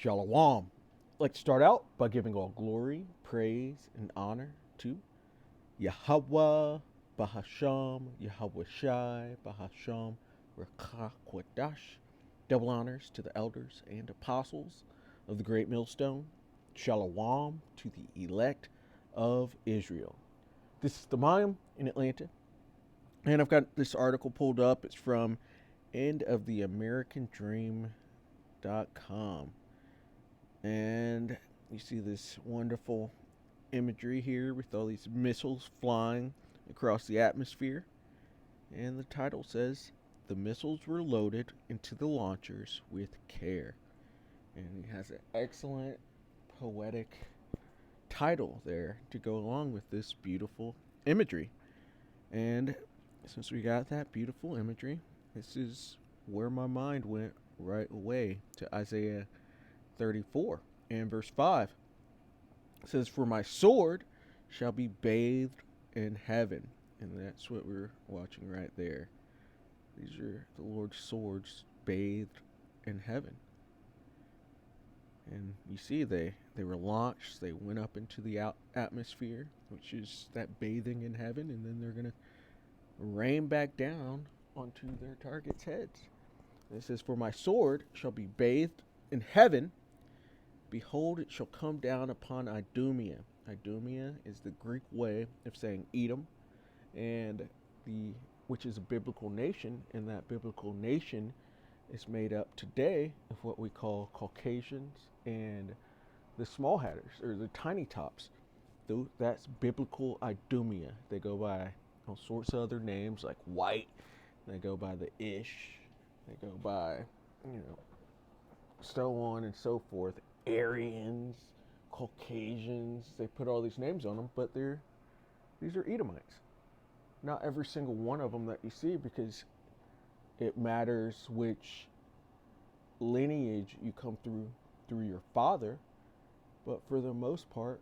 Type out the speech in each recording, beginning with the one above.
Shalom. I'd like to start out by giving all glory, praise, and honor to Yahweh, Bahasham, Yahweh Shai, Bahasham, Rakakwadash. Double honors to the elders and apostles of the Great Millstone. Shalom to the elect of Israel. This is the Mayim in Atlanta, and I've got this article pulled up. It's from endoftheamericandream.com. And you see this wonderful imagery here with all these missiles flying across the atmosphere. And the title says, "The missiles were loaded into the launchers with care." And he has an excellent poetic title there to go along with this beautiful imagery. And since we got that beautiful imagery, this is where my mind went right away to Isaiah 34 and verse 5. It says, "For my sword shall be bathed in heaven." And that's what we're watching right there. These are the Lord's swords bathed in heaven. And you see they were launched, they went up into the atmosphere, which is that bathing in heaven, and then they're going to rain back down onto their targets' heads. And it says, "For my sword shall be bathed in heaven. Behold, it shall come down upon Idumea." Idumea is the Greek way of saying Edom, and which is a biblical nation, and that biblical nation is made up today of what we call Caucasians and the small hatters or the tiny tops. That's biblical Idumea. They go by all sorts of other names like white. They go by the Ish. They go by, so on and so forth. Aryans, Caucasians. They put all these names on them, but these are Edomites. Not every single one of them that you see, because it matters which lineage you come through your father. But for the most part,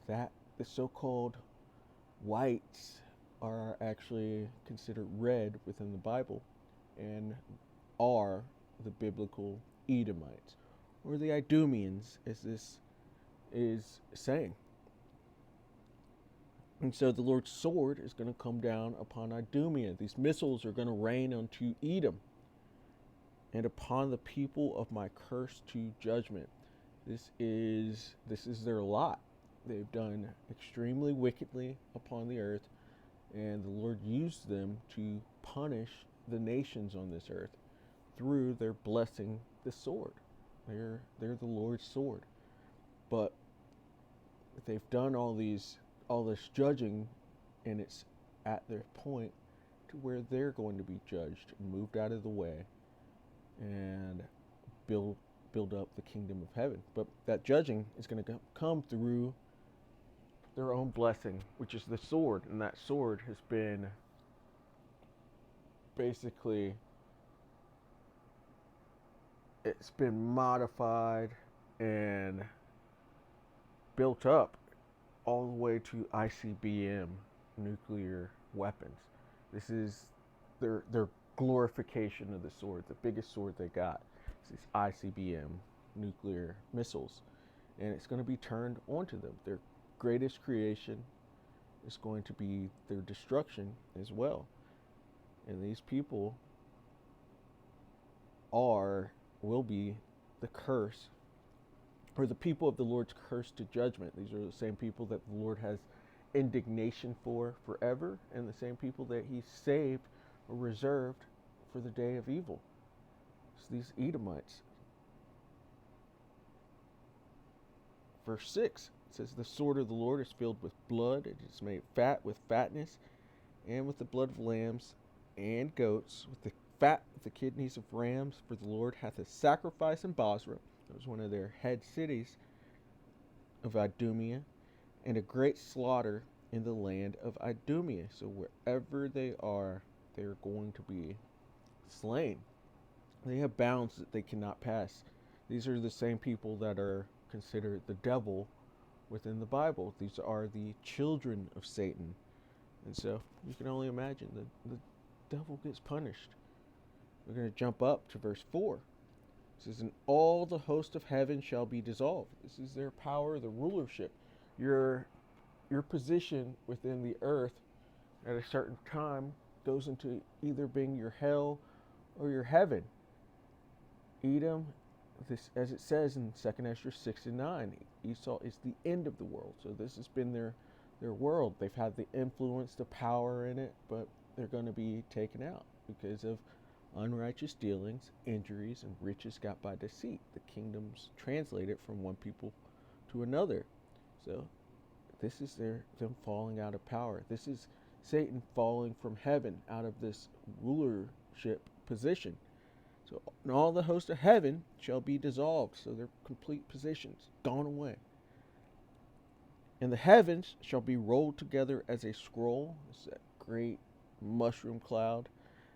that the so-called whites are actually considered red within the Bible and are the biblical Edomites, or the Idumeans, as this is saying. And so the Lord's sword is going to come down upon Idumea. These missiles are going to rain onto Edom and upon the people of my curse to judgment. This is their lot. They've done extremely wickedly upon the earth, and the Lord used them to punish the nations on this earth through their blessing the sword. They're the Lord's sword. But they've done all this judging, and it's at their point to where they're going to be judged and moved out of the way and build up the kingdom of heaven. But that judging is going to come through their own blessing, which is the sword. And that sword has been basically, it's been modified and built up all the way to ICBM nuclear weapons. This is their glorification of the sword. The biggest sword they got is these ICBM nuclear missiles, and it's going to be turned onto them. Their greatest creation is going to be their destruction as well. And these people will be the curse, or the people of the Lord's curse to judgment. These are the same people that the Lord has indignation for forever, and the same people that he saved or reserved for the day of evil. It's these Edomites. Verse 6 says, "The sword of the Lord is filled with blood. It is made fat with fatness, and with the blood of lambs and goats, with the fat of the kidneys of rams. For the Lord hath a sacrifice in Bozrah." That was one of their head cities of Idumea, "and a great slaughter in the land of Idumea." So wherever they are going to be slain. They have bounds that they cannot pass. These are the same people that are considered the devil within the Bible. These are the children of Satan. And so you can only imagine the devil gets punished. We're going to jump up to verse 4. It says, and all the host of heaven shall be dissolved. This is their power, the rulership. Your your position within the earth at a certain time goes into either being your hell or your heaven. Edom, this as it says in 2nd Ezra 6:9, Esau is the end of the world. So this has been their world. They've had the influence, the power in it, but they're going to be taken out because of unrighteous dealings, injuries, and riches got by deceit. The kingdoms translated from one people to another. So this is them falling out of power. This is Satan falling from heaven out of this rulership position. So and all the host of heaven shall be dissolved. So their complete positions gone away. And the heavens shall be rolled together as a scroll. It's that great mushroom cloud.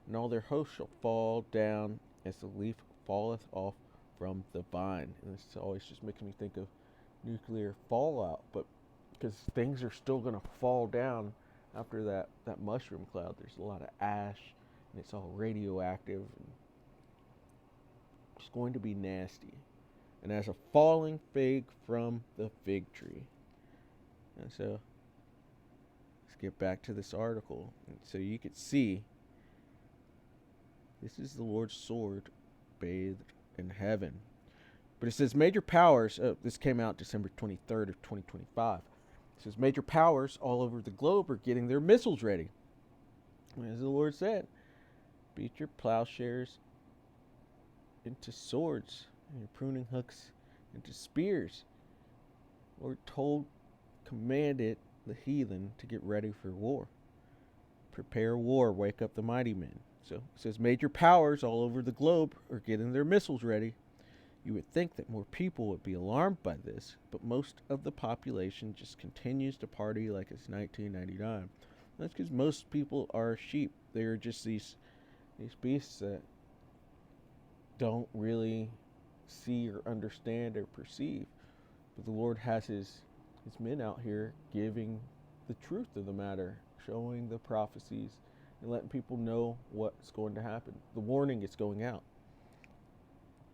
And all their hosts shall fall down as the leaf falleth off from the vine. And this always just makes me think of nuclear fallout, but because things are still going to fall down after that mushroom cloud. There's a lot of ash, and it's all radioactive. And it's going to be nasty. And as a falling fig from the fig tree. And so, let's get back to this article. And so you could see, this is the Lord's sword bathed in heaven. But it says major powers, this came out December 23rd of 2025. It says major powers all over the globe are getting their missiles ready. As the Lord said, beat your plowshares into swords and your pruning hooks into spears. Lord commanded the heathen to get ready for war. Prepare war, wake up the mighty men. So it says major powers all over the globe are getting their missiles ready. You would think that more people would be alarmed by this, but most of the population just continues to party like it's 1999. That's because most people are sheep. They're just these beasts that don't really see or understand or perceive. But the Lord has his men out here giving the truth of the matter, showing the prophecies, and letting people know what's going to happen. The warning is going out.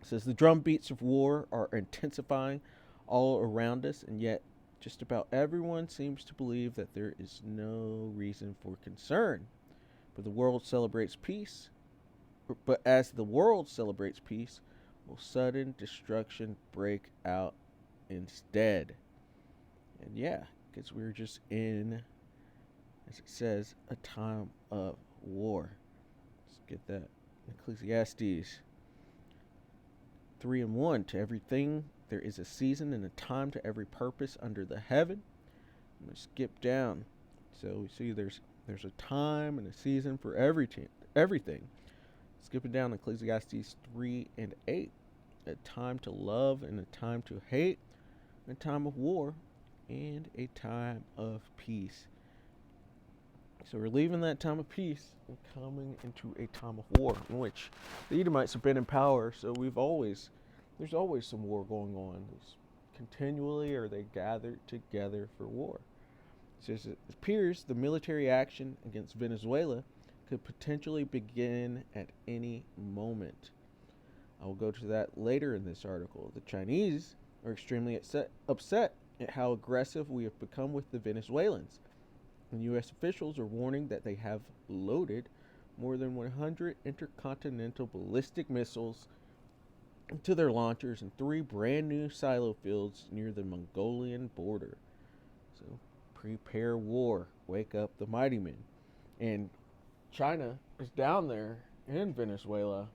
It says the drum beats of war are intensifying all around us, and yet just about everyone seems to believe that there is no reason for concern. But the world celebrates peace. But as the world celebrates peace, will sudden destruction break out instead? And yeah, because we're just in, as it says, a time of war. Let's get that. Ecclesiastes 3:1. To everything there is a season and a time to every purpose under the heaven. I'm gonna skip down. So we see there's a time and a season for everything. Skipping down, Ecclesiastes 3:8. A time to love and a time to hate, a time of war and a time of peace. So we're leaving that time of peace and coming into a time of war, in which the Edomites have been in power. So there's always some war going on. Continually are they gathered together for war. It says it appears the military action against Venezuela could potentially begin at any moment. I will go to that later in this article. The Chinese are extremely upset at how aggressive we have become with the Venezuelans. And U.S. officials are warning that they have loaded more than 100 intercontinental ballistic missiles into their launchers in 3 brand new silo fields near the Mongolian border. So prepare war, wake up the mighty men. And China is down there in Venezuela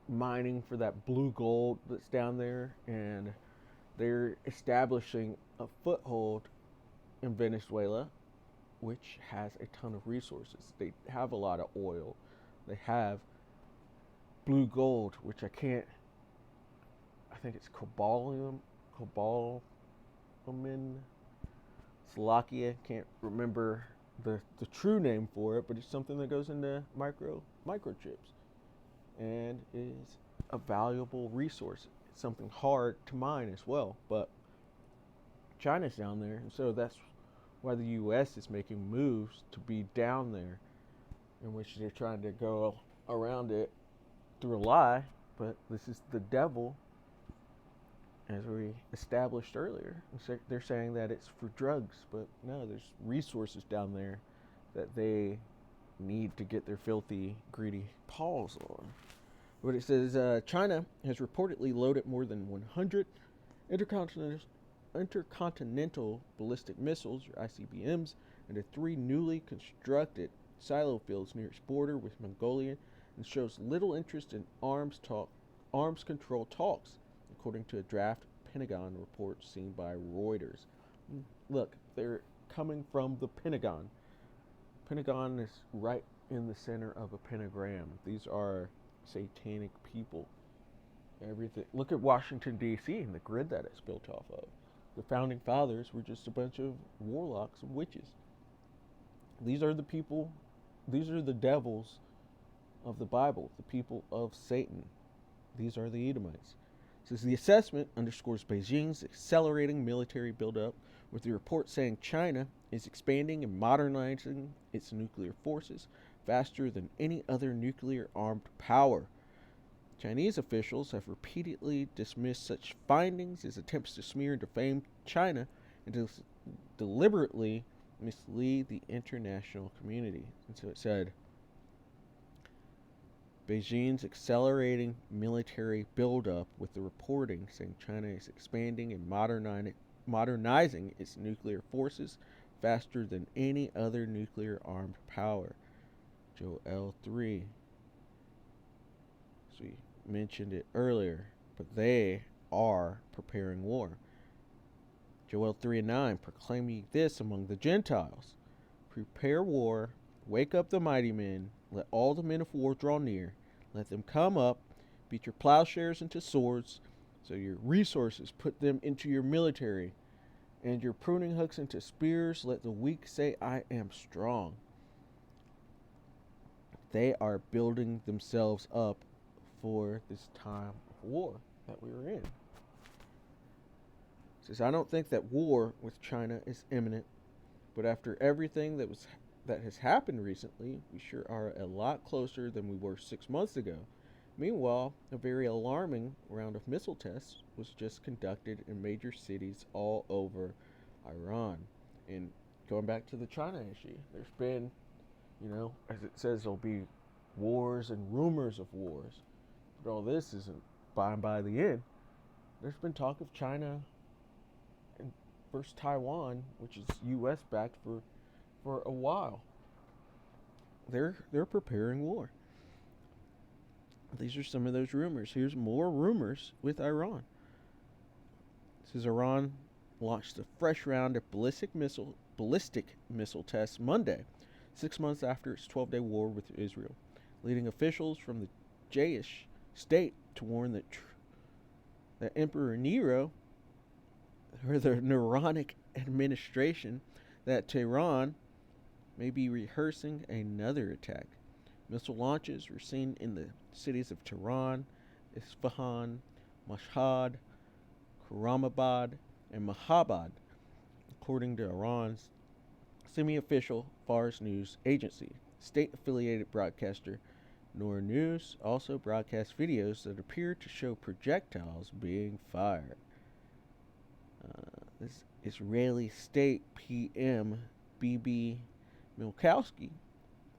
mining for that blue gold that's down there, and they're establishing a foothold in Venezuela, which has a ton of resources. They have a lot of oil. They have blue gold, which I think it's cobalamin, Slovakia, can't remember the true name for it, but it's something that goes into microchips and is a valuable resource. It's something hard to mine as well, but China's down there, and so that's why the U.S. is making moves to be down there, in which they're trying to go around it through a lie But this is the devil, as we established earlier. They're saying that it's for drugs, but no, there's resources down there that they need to get their filthy, greedy paws on. But it says China has reportedly loaded more than 100 intercontinental ballistic missiles, or ICBMs, into 3 newly constructed silo fields near its border with Mongolia, and shows little interest in arms control talks, according to a draft Pentagon report seen by Reuters. Look, they're coming from the Pentagon. Pentagon is right in the center of a pentagram. These are satanic people. Everything. Look at Washington, D.C. and the grid that it's built off of. The founding fathers were just a bunch of warlocks and witches. These are the people, these are the devils of the Bible, the people of Satan. These are the Edomites. It says the assessment underscores Beijing's accelerating military buildup, with the report saying China is expanding and modernizing its nuclear forces faster than any other nuclear armed power. Chinese officials have repeatedly dismissed such findings as attempts to smear and defame China and to deliberately mislead the international community. And so it said, Beijing's accelerating military buildup, with the reporting saying China is expanding and modernizing its nuclear forces faster than any other nuclear armed power. Joel 3. So we mentioned it earlier, but they are preparing war. Joel 3:9, proclaim ye this among the Gentiles. Prepare war, wake up the mighty men, let all the men of war draw near, let them come up, beat your plowshares into swords, so your resources put them into your military, and your pruning hooks into spears, let the weak say, I am strong. They are building themselves up for this time of war that we are in. It says, I don't think that war with China is imminent, but after everything that has happened recently, we sure are a lot closer than we were 6 months ago. Meanwhile, a very alarming round of missile tests was just conducted in major cities all over Iran. And going back to the China issue, there's been, as it says, there'll be wars and rumors of wars. But all this isn't by the end. There's been talk of China and first Taiwan, which is U.S. backed for a while. They're preparing war. These are some of those rumors. Here's more rumors with Iran. This is Iran launched a fresh round of ballistic missile tests Monday, 6 months after its 12-day war with Israel, leading officials from the Jaish state to warn that Emperor Nero, or the Neronic administration, that Tehran may be rehearsing another attack. Missile launches were seen in the cities of Tehran, Isfahan, Mashhad, Khurramabad, and Mahabad, according to Iran's semi-official Fars News agency. State-affiliated broadcaster Noor News also broadcast videos that appear to show projectiles being fired. This Israeli state PM Bibi Milkowski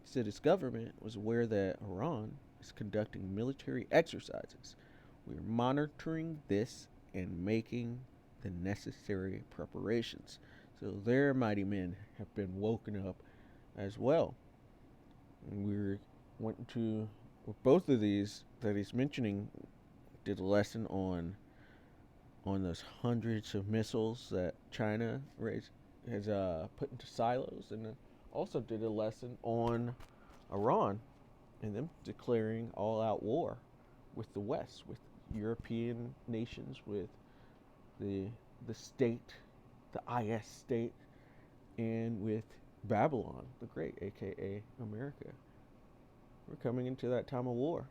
said his government was aware that Iran is conducting military exercises. We are monitoring this and making the necessary preparations. So their mighty men have been woken up as well. And we went to, with both of these that he's mentioning, did a lesson on those hundreds of missiles that China has put into silos, and also did a lesson on Iran and them declaring all-out war with the West, with European nations, with the state, the IS state, and with Babylon the Great, aka America. We're coming into that time of war.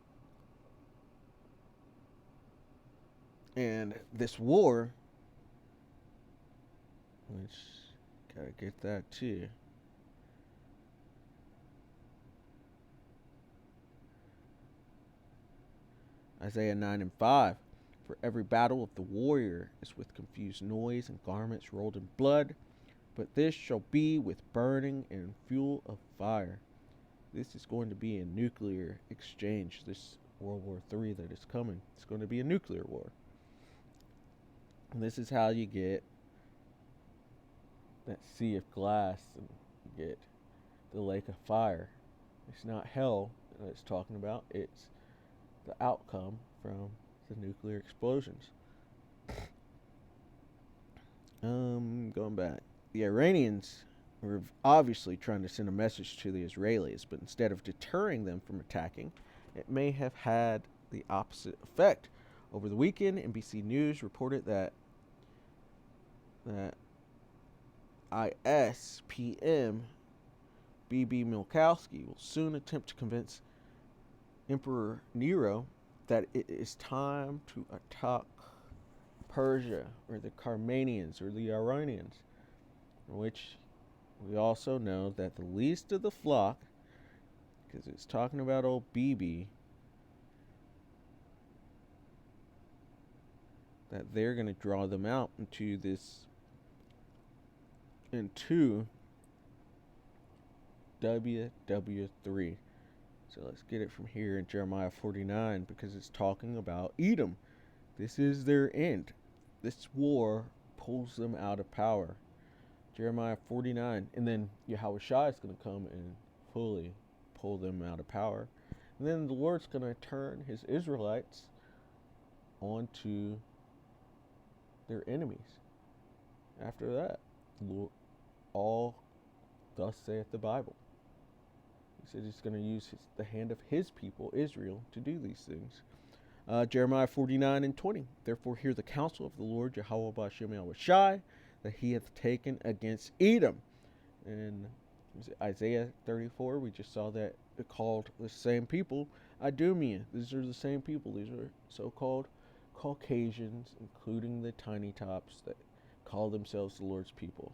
And this war, which, gotta get that too. Isaiah 9 and 5. For every battle of the warrior is with confused noise and garments rolled in blood, but this shall be with burning and fuel of fire. This is going to be a nuclear exchange. This World War III that is coming, it's going to be a nuclear war. And this is how you get that sea of glass and you get the lake of fire. It's not hell that it's talking about, it's the outcome from the nuclear explosions. Going back. The Iranians were obviously trying to send a message to the Israelis, but instead of deterring them from attacking, it may have had the opposite effect. Over the weekend, NBC News reported that IS PM Bibi Milkowski will soon attempt to convince Emperor Nero that it is time to attack Persia or the Carmanians or the Iranians, which we also know that the least of the flock, because it's talking about old Bibi, that they're going to draw them out into WW3. So let's get it from here in Jeremiah 49 because it's talking about Edom. This is their end. This war pulls them out of power. Jeremiah 49. And then Yahushua is going to come and fully pull them out of power. And then the Lord's going to turn his Israelites onto their enemies. After that, all thus saith the Bible. He said he's going to use the hand of his people, Israel, to do these things. Jeremiah 49 and 20. Therefore hear the counsel of the Lord, Yahweh B'Shem Yahushai, that he hath taken against Edom. And Isaiah 34, we just saw that it called the same people Idumea. These are the same people. These are so-called Caucasians, including the tiny tops that call themselves the Lord's people.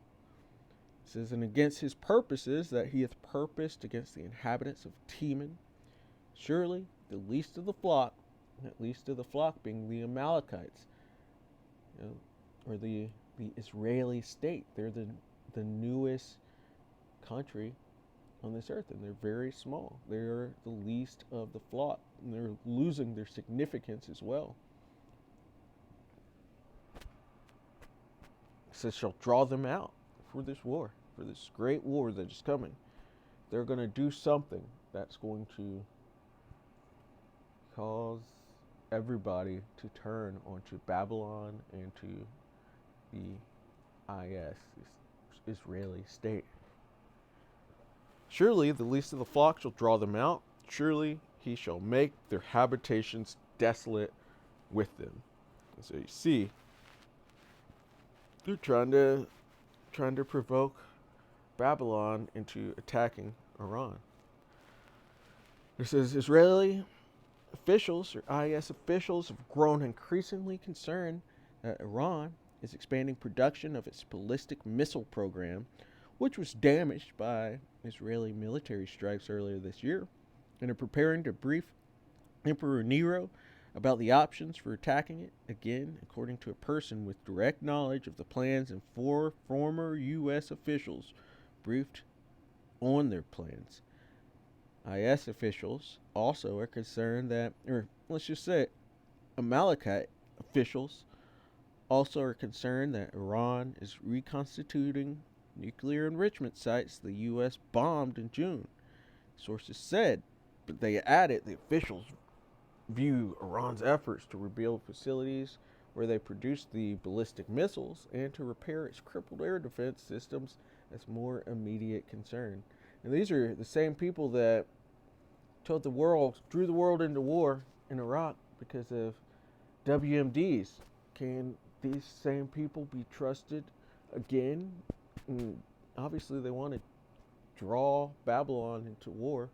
It says, and against his purposes that he hath purposed against the inhabitants of Teman, surely the least of the flock, at least of the flock being the Amalekites, or the Israeli state. They're the newest country on this earth, and they're very small. They're the least of the flock, and they're losing their significance as well. It says, shall draw them out for this war, for this great war that is coming. They're going to do something that's going to cause everybody to turn onto Babylon and to the IS, this Israeli state. Surely the least of the flock shall draw them out. Surely he shall make their habitations desolate with them. And so you see, they're trying to provoke Babylon into attacking Iran. It says Israeli officials or IS officials have grown increasingly concerned that Iran is expanding production of its ballistic missile program, which was damaged by Israeli military strikes earlier this year, and are preparing to brief Emperor Nero about the options for attacking it. Again, according to a person with direct knowledge of the plans, and 4 former U.S. officials briefed on their plans. IS officials also are concerned that, or let's just say Amalekite officials also are concerned that Iran is reconstituting nuclear enrichment sites the U.S. bombed in June. Sources said, but they added the officials view Iran's efforts to rebuild facilities where they produced the ballistic missiles and to repair its crippled air defense systems as more immediate concern. And these are the same people that drew the world into war in Iraq because of WMDs. Can these same people be trusted again? And obviously they want to draw Babylon into war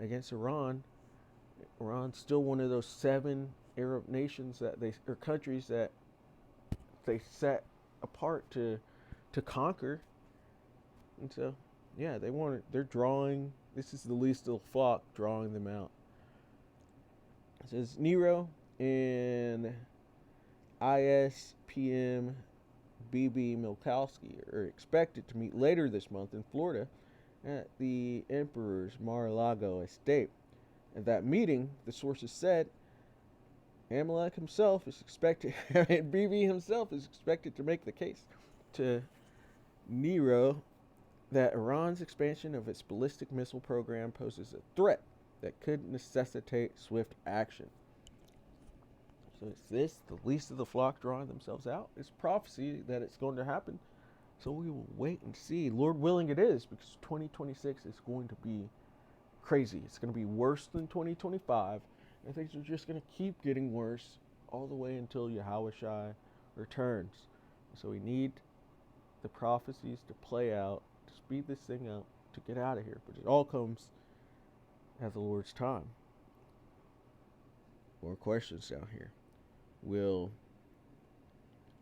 against Iran. Iran's still one of those 7 Arab nations or countries that they set apart to conquer. And so, yeah, they're this is the least of the flock, drawing them out. It says, Nero and ISPM BB Milkowski are expected to meet later this month in Florida at the Emperor's Mar-a-Lago estate. At that meeting, the sources said Amalek himself is expected, and BB himself is expected to make the case to Nero that Iran's expansion of its ballistic missile program poses a threat that could necessitate swift action. So is this the least of the flock drawing themselves out? It's prophecy that it's going to happen. So we will wait and see. Lord willing it is, because 2026 is going to be crazy. It's going to be worse than 2025. And things are just going to keep getting worse all the way until Yahushua returns. So we need the prophecies to play out, to speed this thing up, to get out of here. But it all comes at the Lord's time. More questions down here. Will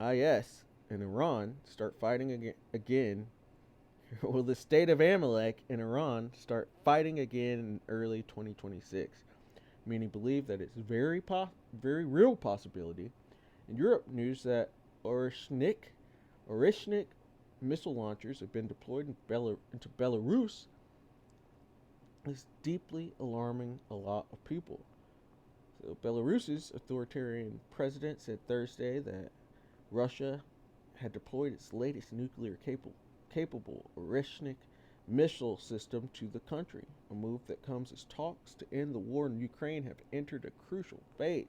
IS and Iran start fighting again? Will the state of Amalek and Iran start fighting again in early 2026? Many believe that it's very real possibility. In Europe, news that Orishnik missile launchers have been deployed into Belarus is deeply alarming a lot of people. So Belarus's authoritarian president said Thursday that Russia had deployed its latest nuclear capable Orishnik missile system to the country, a move that comes as talks to end the war in Ukraine have entered a crucial phase.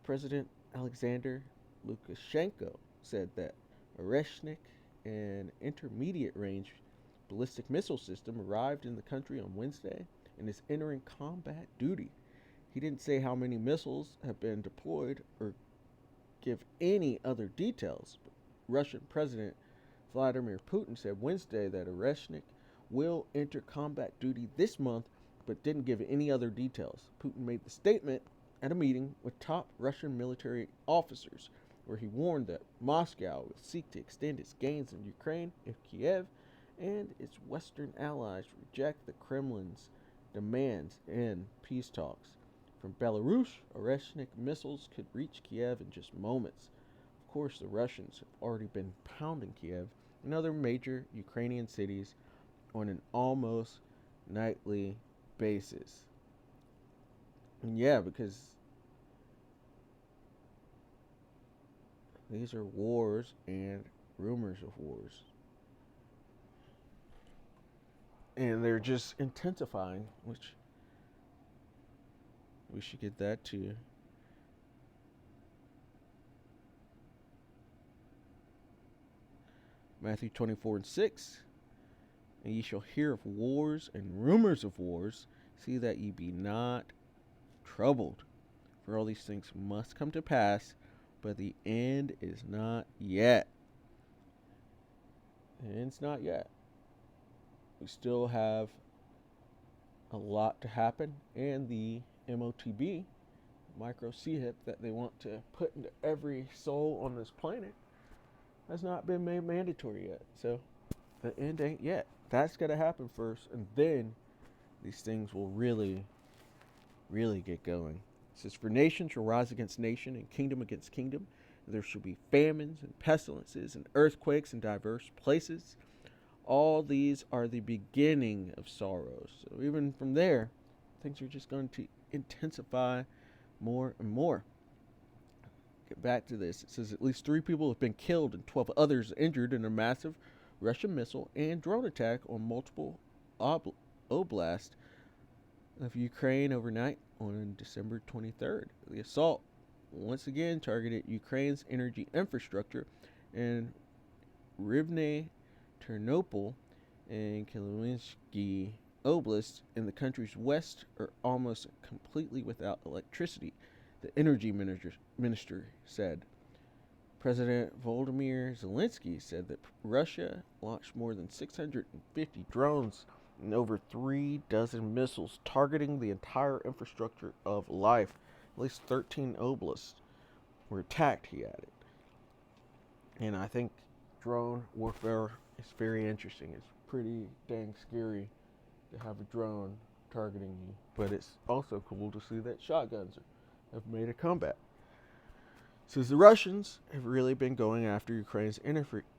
President Alexander Lukashenko said that Oreshnik, an intermediate-range ballistic missile system, arrived in the country on Wednesday and is entering combat duty. He didn't say how many missiles have been deployed or give any other details, but Russian President Vladimir Putin said Wednesday that Oreshnik will enter combat duty this month, but didn't give any other details. Putin made the statement at a meeting with top Russian military officers, where he warned that Moscow will seek to extend its gains in Ukraine if Kiev and its Western allies reject the Kremlin's demands in peace talks. From Belarus, Oreshnik missiles could reach Kiev in just moments. Of course, the Russians have already been pounding Kiev and other major Ukrainian cities on an almost nightly basis. And yeah, because these are wars and rumors of wars. And they're just intensifying, which we should get that too. Matthew 24:6. And ye shall hear of wars and rumors of wars. See that ye be not troubled. For all these things must come to pass, but the end is not yet. The end's not yet. We still have a lot to happen, and the MOTB, micro CHIP, that they want to put into every soul on this planet has not been made mandatory yet. So the end ain't yet. That's got to happen first, and then these things will really get going. It says, for nation shall rise against nation, and kingdom against kingdom. And there shall be famines and pestilences and earthquakes in diverse places. All these are the beginning of sorrows. So even from there, things are just going to intensify more and more. Get back to this. It says at least 3 people have been killed and 12 others injured in a massive Russian missile and drone attack on multiple oblasts of Ukraine overnight on December 23rd. The assault once again targeted Ukraine's energy infrastructure in Rivne, Ternopil, and Khmelnytskyi Oblast in the country's west are almost completely without electricity, the energy minister said. President Volodymyr Zelensky said that Russia launched more than 650 drones and over 3 dozen missiles targeting the entire infrastructure of life. At least 13 oblasts were attacked, he added. And I think drone warfare is very interesting. It's pretty dang scary to have a drone targeting you, but it's also cool to see that shotguns are have made a comeback. Says the Russians have really been going after Ukraine's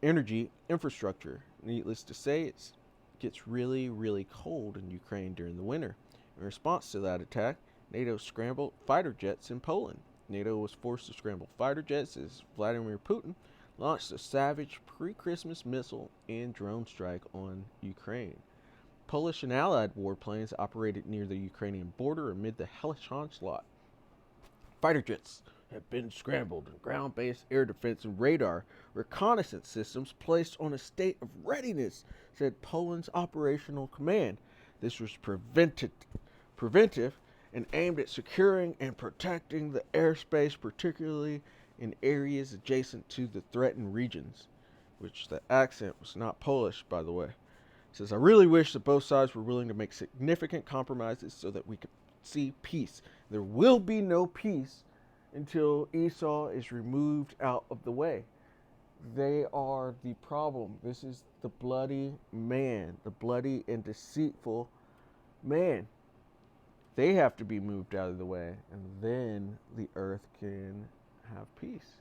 energy infrastructure. Needless to say, it gets really, really cold in Ukraine during the winter. In response to that attack, NATO scrambled fighter jets in Poland. NATO was forced to scramble fighter jets as Vladimir Putin launched a savage pre-Christmas missile and drone strike on Ukraine. Polish and Allied warplanes operated near the Ukrainian border amid the hellish onslaught. Fighter jets have been scrambled and ground-based air defense and radar reconnaissance systems placed on a state of readiness, said Poland's operational command. This was preventive and aimed at securing and protecting the airspace, particularly in areas adjacent to the threatened regions, which the accent was not Polish, by the way. It says, I really wish that both sides were willing to make significant compromises so that we could see peace. There will be no peace until Esau is removed out of the way. They are the problem. This is the bloody man, the bloody and deceitful man. They have to be moved out of the way, and then the earth can have peace.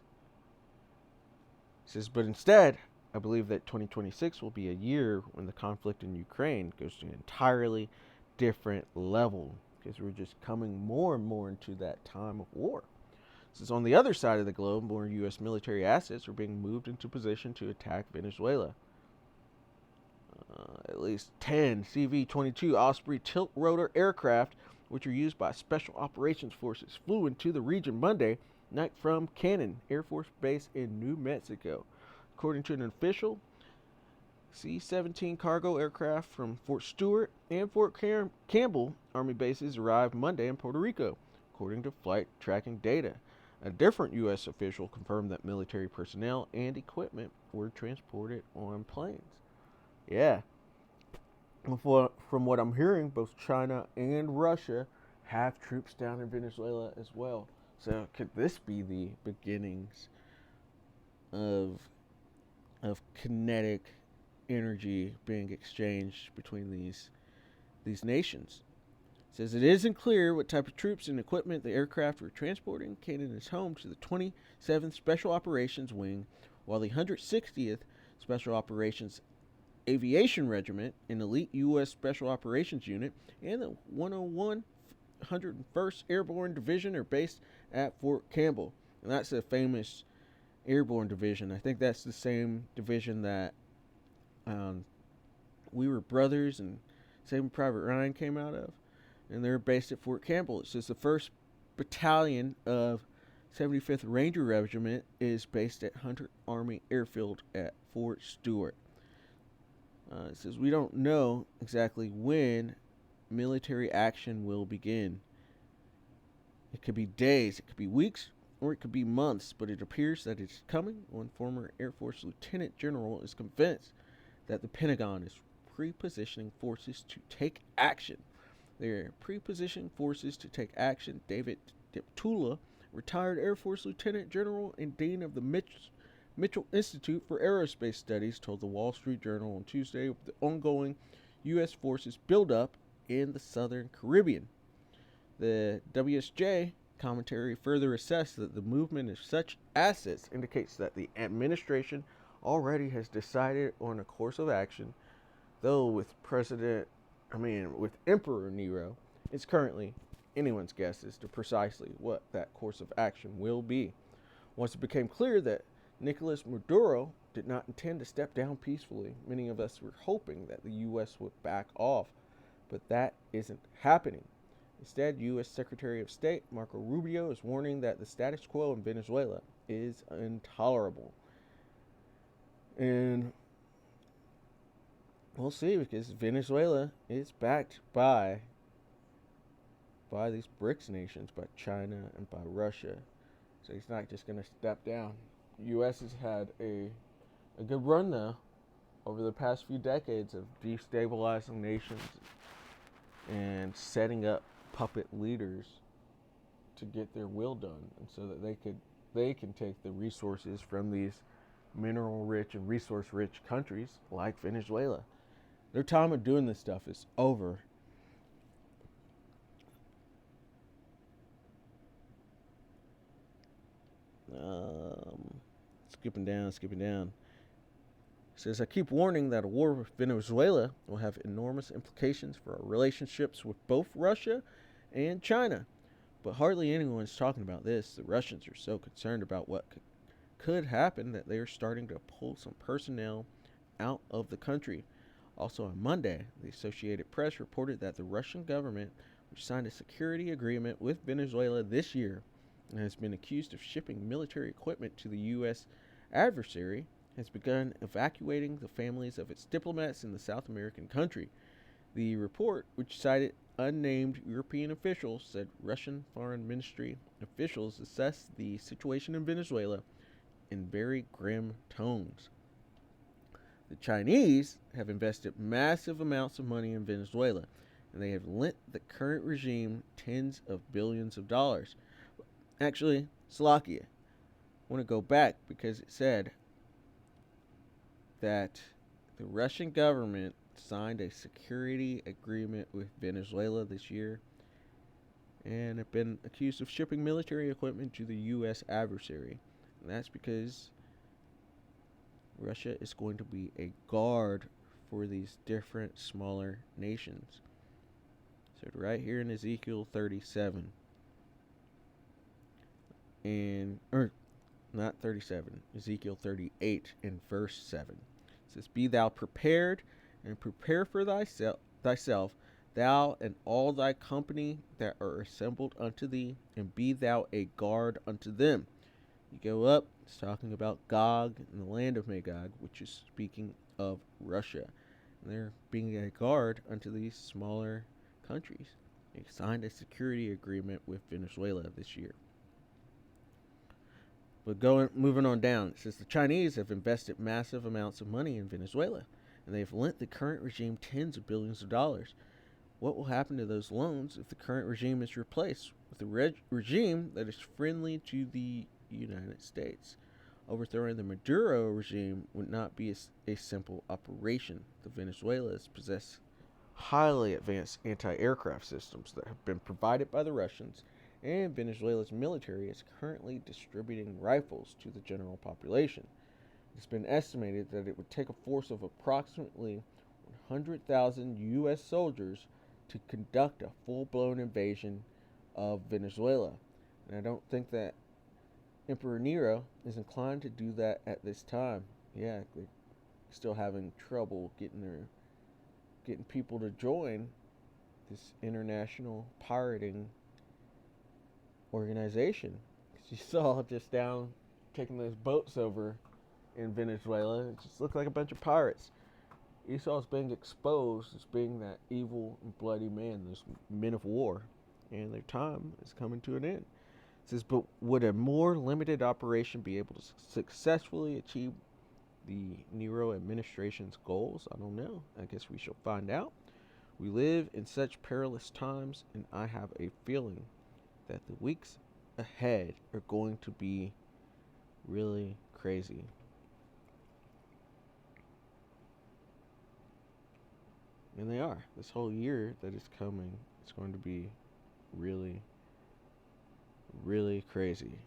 It says, but instead, I believe that 2026 will be a year when the conflict in Ukraine goes to an entirely different level, because we're just coming more and more into that time of war. Since on the other side of the globe, more U.S. military assets are being moved into position to attack Venezuela. At least 10 CV-22 Osprey tilt-rotor aircraft, which are used by Special Operations Forces, flew into the region Monday night from Cannon Air Force Base in New Mexico. According to an official, C-17 cargo aircraft from Fort Stewart and Fort Campbell Army bases arrived Monday in Puerto Rico, according to flight tracking data. A different U.S. official confirmed that military personnel and equipment were transported on planes. Yeah. From what I'm hearing, both China and Russia have troops down in Venezuela as well. So could this be the beginnings of kinetic energy being exchanged between these nations? It says it isn't clear what type of troops and equipment the aircraft were transporting. Cannon is home to the 27th Special Operations Wing, while the 160th Special Operations Aviation Regiment, an elite U.S. Special Operations Unit, and the 101st Airborne Division are based at Fort Campbell. And that's a famous airborne division. I think that's the same division that We Were Brothers and Saving Private Ryan came out of. And they're based at Fort Campbell. It says the 1st Battalion of 75th Ranger Regiment is based at Hunter Army Airfield at Fort Stewart. It says we don't know exactly when military action will begin. It could be days, it could be weeks, or it could be months, but it appears that it's coming. One former Air Force Lieutenant General is convinced that the Pentagon is pre-positioning forces to take action. They're pre-positioning forces to take action. David Deptula, retired Air Force Lieutenant General and Dean of the Mitchell Institute for Aerospace Studies, told the Wall Street Journal on Tuesday of the ongoing U.S. forces buildup in the Southern Caribbean. The WSJ commentary further assessed that the movement of such assets indicates that the administration already has decided on a course of action, though with Emperor Nero, it's currently anyone's guess as to precisely what that course of action will be. Once it became clear that Nicolas Maduro did not intend to step down peacefully, many of us were hoping that the U.S. would back off, but that isn't happening. Instead, U.S. Secretary of State Marco Rubio is warning that the status quo in Venezuela is intolerable. And we'll see, because Venezuela is backed by these BRICS nations, by China and by Russia. So he's not just going to step down. The U.S. has had a good run, though, over the past few decades of destabilizing nations and setting up puppet leaders to get their will done, and so that they can take the resources from these mineral-rich and resource-rich countries like Venezuela. Their time of doing this stuff is over. skipping down. It says, I keep warning that a war with Venezuela will have enormous implications for our relationships with both Russia and China. But hardly anyone is talking about this. The Russians are so concerned about what could happen that they are starting to pull some personnel out of the country. Also on Monday, the Associated Press reported that the Russian government, which signed a security agreement with Venezuela this year and has been accused of shipping military equipment to the U.S. adversary, has begun evacuating the families of its diplomats in the South American country. The report, which cited unnamed European officials, said Russian Foreign Ministry officials assessed the situation in Venezuela in very grim tones. The Chinese have invested massive amounts of money in Venezuela, and they have lent the current regime tens of billions of dollars. Actually, Slovakia, I want to go back because it said that the Russian government signed a security agreement with Venezuela this year and have been accused of shipping military equipment to the U.S. adversary. And that's because Russia is going to be a guard for these different smaller nations. So right here in Ezekiel 37, or not 37, Ezekiel 38 in verse 7. It says, Be thou prepared, and prepare for thyself, thou and all thy company that are assembled unto thee, and be thou a guard unto them. You go up, it's talking about Gog and the land of Magog, which is speaking of Russia. And they're being a guard unto these smaller countries. They signed a security agreement with Venezuela this year. But moving on down, it says the Chinese have invested massive amounts of money in Venezuela, and they have lent the current regime tens of billions of dollars. What will happen to those loans if the current regime is replaced with a regime that is friendly to the United States? Overthrowing the Maduro regime would not be a simple operation. The Venezuelans possess highly advanced anti-aircraft systems that have been provided by the Russians, and Venezuela's military is currently distributing rifles to the general population. It's been estimated that it would take a force of approximately 100,000 U.S. soldiers to conduct a full-blown invasion of Venezuela. And I don't think that Emperor Nero is inclined to do that at this time. Yeah, they're still having trouble getting people to join this international pirating organization. You saw just down taking those boats over in Venezuela, it just looked like a bunch of pirates. Esau's being exposed as being that evil and bloody man, those men of war, and their time is coming to an end. It says, but would a more limited operation be able to successfully achieve the Nero administration's goals? I don't know. I guess we shall find out. We live in such perilous times, and I have a feeling that the weeks ahead are going to be really crazy. And they are. This whole year that is coming, it's going to be really, really crazy.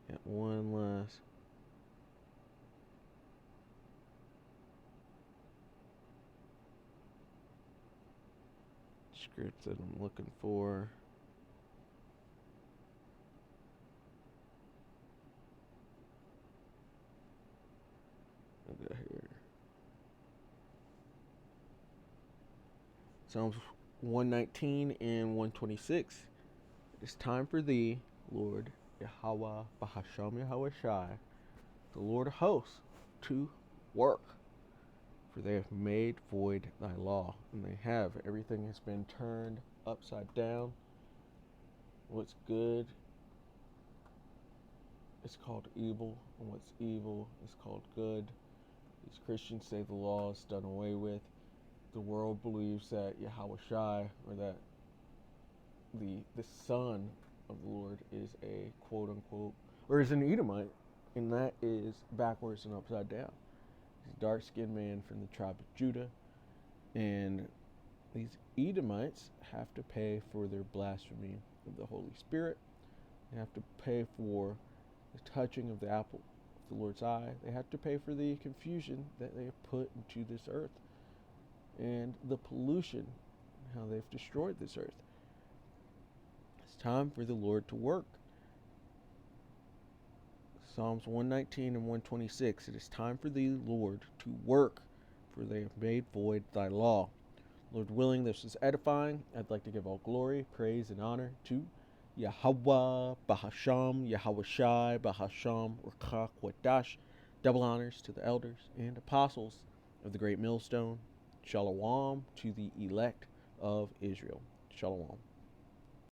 Got one last script that I'm looking for. I'll go here. Psalms 119 and 126. It is time for thee, Lord Yahweh Bahasham Yahweh Shai, the Lord of hosts, to work. For they have made void thy law. And they have. Everything has been turned upside down. What's good is called evil, and what's evil is called good. These Christians say the law is done away with. The world believes that Yahweh Shai, or that the Son of the Lord, is a quote unquote, or is an Edomite, and that is backwards and upside down. a dark-skinned man from the tribe of Judah. And these Edomites have to pay for their blasphemy of the Holy Spirit. They have to pay for the touching of the apple of the Lord's eye. They have to pay for the confusion that they have put into this earth and the pollution, how they've destroyed this earth. It's time for the Lord to work. Psalms 119 and 126. It is time for the Lord to work, for they have made void thy law. Lord willing, this is edifying. I'd like to give all glory, praise, and honor to Yahweh, Bahasham, Yahweh Shai, Bahasham, Rakak, Wadash. Double honors to the elders and apostles of the great millstone. Shalom to the elect of Israel. Shalom.